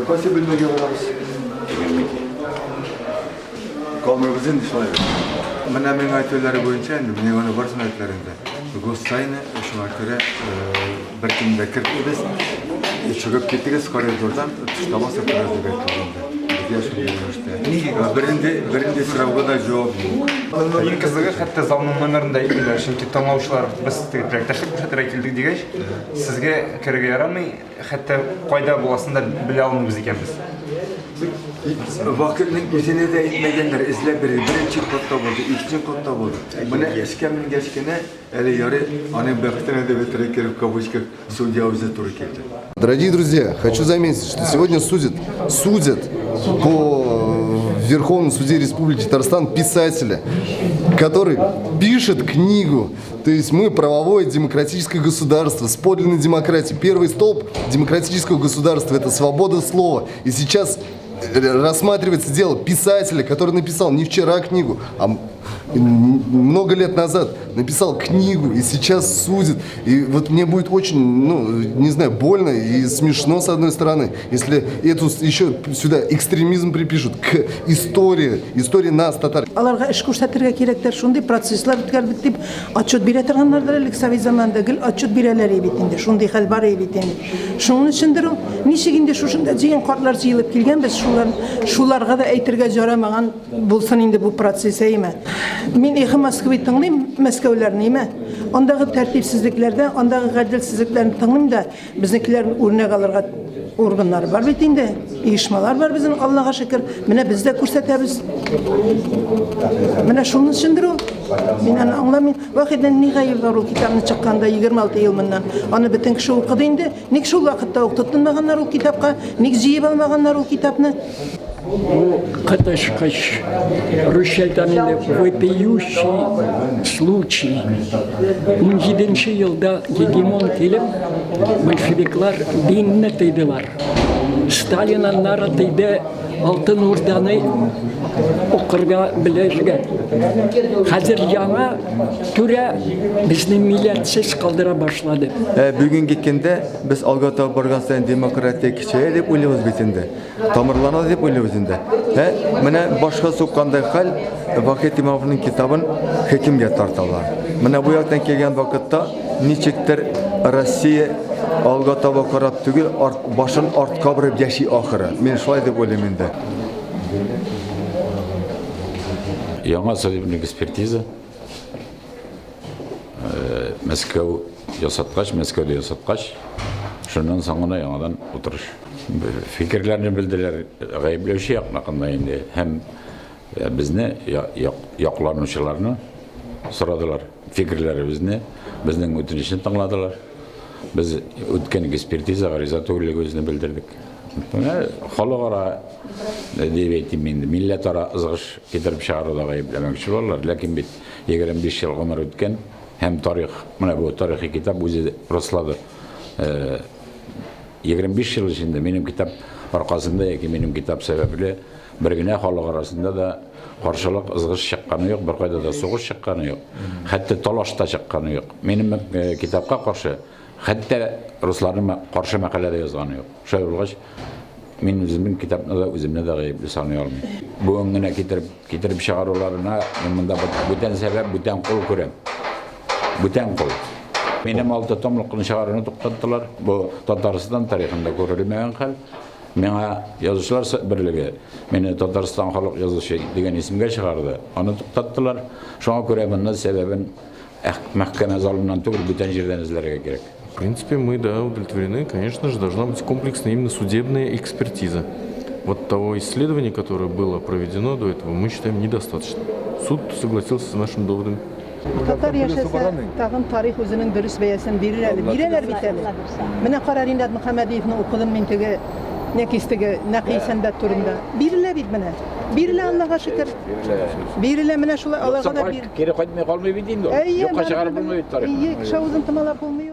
Qaysi bölmege boramiz? Qolmaymiz endi shulay. Mana men aytganlari bo'yicha endi meni barcha aytlarimda Go'stayni shu martaba bir kunda kirib biz chiqib ketdik koridordan tushtamas o'tkazdik aytganda. Birinde sırada da cevap yok. Ең қызығы хатта замандарында егер шынки тыңлаушылар біз проектташып көшетер келдік дегенш сізге кірге ярамай хатта қайда боласында біле алмаймыз екенбіз. Vakitning izini de etmegenler izle birinci kodda buldu, ikinci kodda buldu. Buna eskimin geçkine ele yarı annem bekletene de veterek kerip kavuşka судья уже турки. Дорогие друзья, хочу заметить, что сегодня судят по Верховному суде Республики Татарстан писателя, который пишет книгу. То есть мы правовое демократическое государство с подлинной демократией. Первый столб демократического государства – это свобода слова. И сейчас рассматривается дело писателя, который написал не вчера книгу, а много лет назад написал книгу и сейчас судит. И вот мне будет очень, не знаю, больно и смешно с одной стороны, если эту еще сюда экстремизм припишут к истории нас, татар. Аларга эш күрсәтергә кирәктер, шундый процесслар үткәреп дип отчет бирә торганнардыр әле совет заманында гел отчет бирәләр бит инде, шундый хәл бар бит инде. Шуның өчендер ничек инде шушында җыен картлар җыелып килгән, без шуларга да әйтергә ярамаган булсын инде бу процесс әйме. Мин Эхо Москвы тыңлыйм, Мәскәүләрне әйме. Андагы тәртипсезлекләрдә, андагы гаделсезлекләрне тыңлыйм да, безнекеләрне үрнәк алырга органнар бар бит инде, оешмалар бар безнең, Аллага шөкер. Менә без дә күрсәтәбез. Менә шуның өчендер ул. Мин аны аңламыйм. Вакыйдан ни гаеп бар ул китапны чыкканда 26 ел моннан. Аны бөтен кеше укыды инде. Ник шул вакытта укытылмаганнар ул китапка? Ник җыеп алмаганнар ул китапны? Bu Каташкаш Русьядан вопиющий случай. 17 елда гегемон келіп, большевиклар динне тыйдылар. Сталин аннары тыйды Алтын Урданы укырга билежге. Хәзер яңа түрә безне милләтсез калдыра башлады. Бүгін кеткенде біз алға таба барган сайын демократия кичәя дип уйлыйбыз бит инде. Тамырлана дип уйлыйбыз инде. Менә башка суккандай хәл Вахит Имамовның китабын хакимгә тарталар. Менә бу яктан килгән вакытта ничектер Россия алга таба карап түгел, башын артка борып яши ахыры. Мен шулай дип уйлыйм инде. Яңа судебный экспертиза. Мәскәү Мәскәүдә ясаткач, шуннан соңына яңадан утырыш. Фикерләрне белделәр, гаепләүче якнакында инде һәм безне якланучыларны сорадылар. Фикерләребезне, безнең үтенечне тыңладылар. Biz ötken ekspertiza гаризатурлык өзіне білдірдік. Халыкара дип әйтим инде, милләтара ызгыш китереп чыгаруда гаепләмәкче булалар, ләкин бит 25 ел гомер үткән һәм тарих, менә бу тарихи китап үзе раслады. 25 ел эчендә минем китап аркасында яки минем китап сәбәпле бер генә халык арасында да каршылык ызгыш чыкканы юк, бер кайда да сугыш чыкканы юк. Хәтта талаш та чыкканы юк. Минем китапка каршы Hatta Ruslarning qarshi maqolada yozgani yo'q. Shu bo'lgach, men o'zimning kitobni da o'zimni da g'ayibli sanay olmayman. Bu o'ngina ketirib chiqaruvlarına bunda butun sabab butun qo'l ko'ram. Butun qo'l. Mening 6 tomliqni chiqaruvni to'xtatdilar. Bu Tatariston tarixida ko'rilmagan hal. Menga yozuvchilar birligi meni Tatariston xalq yozushi degan ismga chiqardi. Uni to'xtatdilar. Shunga ko'ra bundan sababin mahkama zalimidan to'g'ri butun yerdan izlarga kerak. В принципе, мы удовлетворены. Конечно же, должна быть комплексная именно судебная экспертиза. Вот того исследования, которое было проведено до этого, мы считаем недостаточно. Суд согласился с нашим доводом. Татар яшәсә, тагын тарих үзенең дөрес бәясен бирәләр бит әле. Менә Караринат Мөхәммәдиевне укыдым мин теге Нәкистеге Нәкый сәнбәт турында. Бирелә бит менә. Бирелә Аллага шөкер. Бирелә менә шулай Аллага да бир. Кире кайтмый калмый бит инде. Юкка чыгарып булмый бит тарих. Кеше үзен томалап булмый.